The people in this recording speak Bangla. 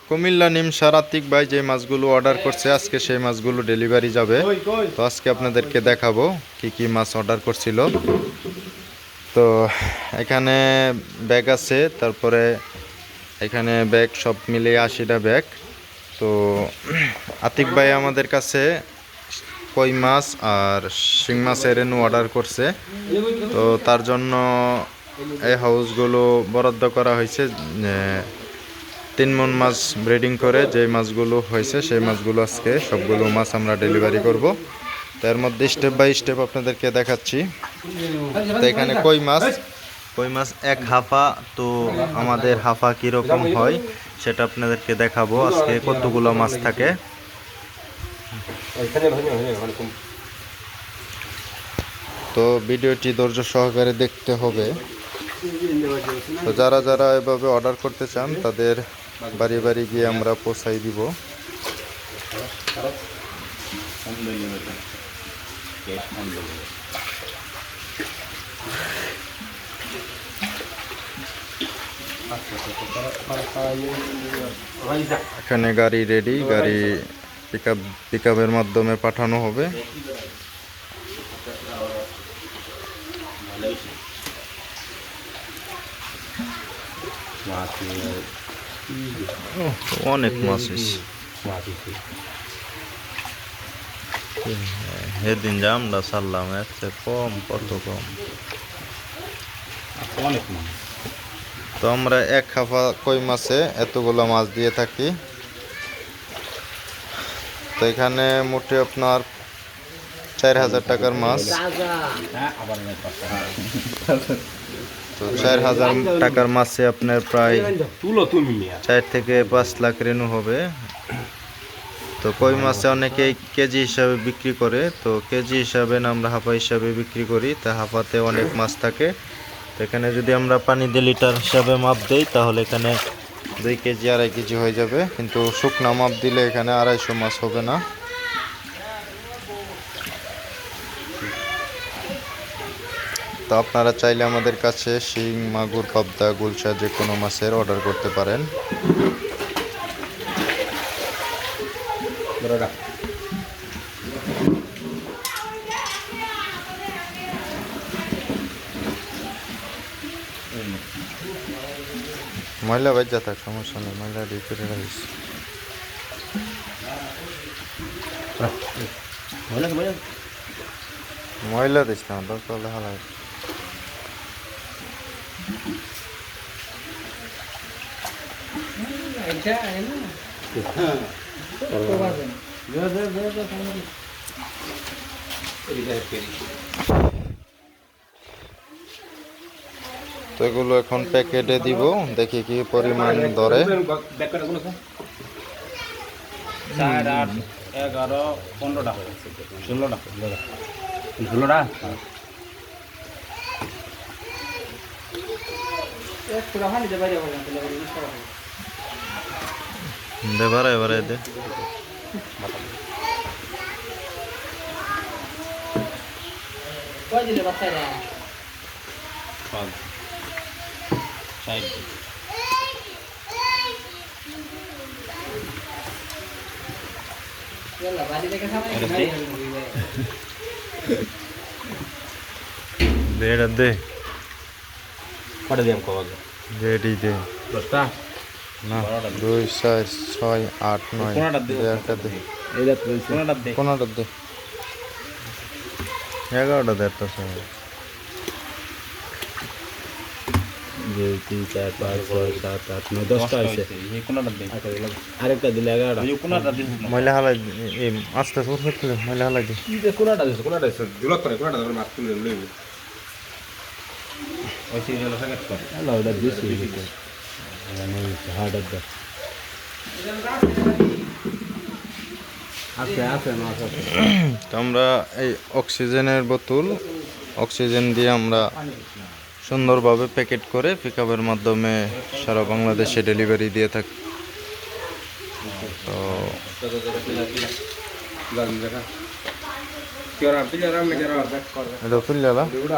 কুমিল্লা নিমসার আতিক ভাই যে মাছগুলো অর্ডার করছে আজকে সেই মাছগুলো ডেলিভারি যাবে। তো আজকে আপনাদেরকে দেখাবো কি কি মাছ অর্ডার করছিল। তো এখানে ব্যাগ আছে, তারপরে এখানে ব্যাগ সব মিলিয়ে 80টা ব্যাগ। তো আতিক ভাই আমাদের কাছে কই মাছ আর শিং মাছের রেনু অর্ডার করছে। তো তার জন্য এই হাউসগুলো বরাদ্দ করা হয়েছে। 3 মণ মাছ ব্রিডিং করে যে মাছগুলো হয়েছে সেই মাছগুলো আজকে সবগুলো মাছ আমরা ডেলিভারি করব। তার মধ্যে স্টেপ বাই স্টেপ আপনাদেরকে দেখাচ্ছি। তো এখানে কই মাছ এক হাফা। তো আমাদের হাফা কীরকম হয় সেটা আপনাদেরকে দেখাবো আজকে কতগুলো মাছ থাকে। তো ভিডিওটি ধৈর্য সহকারে দেখতে হবে। তো যারা যারা এভাবে অর্ডার করতে চান তাদের বাড়ি বাড়ি গিয়ে আমরা পৌঁছাই দিব। এখানে গাড়ি রেডি, গাড়ি পিকআপের মাধ্যমে পাঠানো হবে। অনেক মাছ সেদিন যে আমরা ছাড়লাম এর চেয়ে কম, কত কম। অনেক মাছ। তো আমরা এক হাফা কই মাছে এতগুলো মাছ দিয়ে থাকি। তো এখানে মোটে আপনার 4000 টাকার মাছ। তো 4000 টাকার মাছে আপনার প্রায় 4 থেকে 5 লাখ রেনু হবে। তো কই মাছে অনেকেই কেজি হিসাবে বিক্রি করে, তো কেজি হিসাবে না আমরা হাফা হিসাবে বিক্রি করি। তা হাফাতে অনেক মাছ থাকে। তো এখানে যদি আমরা পানি দিয়ে লিটার হিসাবে মাপ দেই তাহলে এখানে 2 কেজি 2.5 কেজি হয়ে যাবে, কিন্তু শুকনা মাপ দিলে এখানে 250 মাছ হবে না। তো আপনারা চাইলে আমাদের কাছে শিং, মাগুর, পাবদা, গুলশা যে কোনো মাছের অর্ডার করতে পারেন। ময়লা বাজ্যা থাক, সমস্যা নেই, ময়লা দিয়ে করে রাখিস। ময়লা দিস না, দরকার হলে হালাই। তো এগুলো এখন প্যাকেটে দিব, দেখি কি পরিমাণ ধরে। 4, 8, 11, 15টা হয়ে গেছে, 16টা 16টা। দে বাড়াই বাড়াই দে। দেড় দে কটা দিলাম কবে? দেড়ই দে। 10টা না, 2, 4, 6, 8, 9 একটা দে। কোনটা দে? 11টা দে একটা সময়। 2, 3, 4, 5, 6, 7, 8, 9, 10টা আছে। আরেকটা দিলে 11টা। ময়লা হালাই আস্তে আস্তে ময়লা হালাই দে। কোনটা দিছে? কোনটা দিছে? দুলক করে কোনটা ধরে মাছ তুলে লইবে। ওই সেই হলো প্যাকেট করে। হ্যালো, ওটা দিছি এটা। মানে হার্ড দা। আছে মাছ আছে। তো আমরা এই অক্সিজেনের বোতল, অক্সিজেন দিয়ে আমরা সুন্দরভাবে প্যাকেট করে পিকআপের মাধ্যমে সারা বাংলাদেশে ডেলিভারি দিয়ে থাকি। তো এটা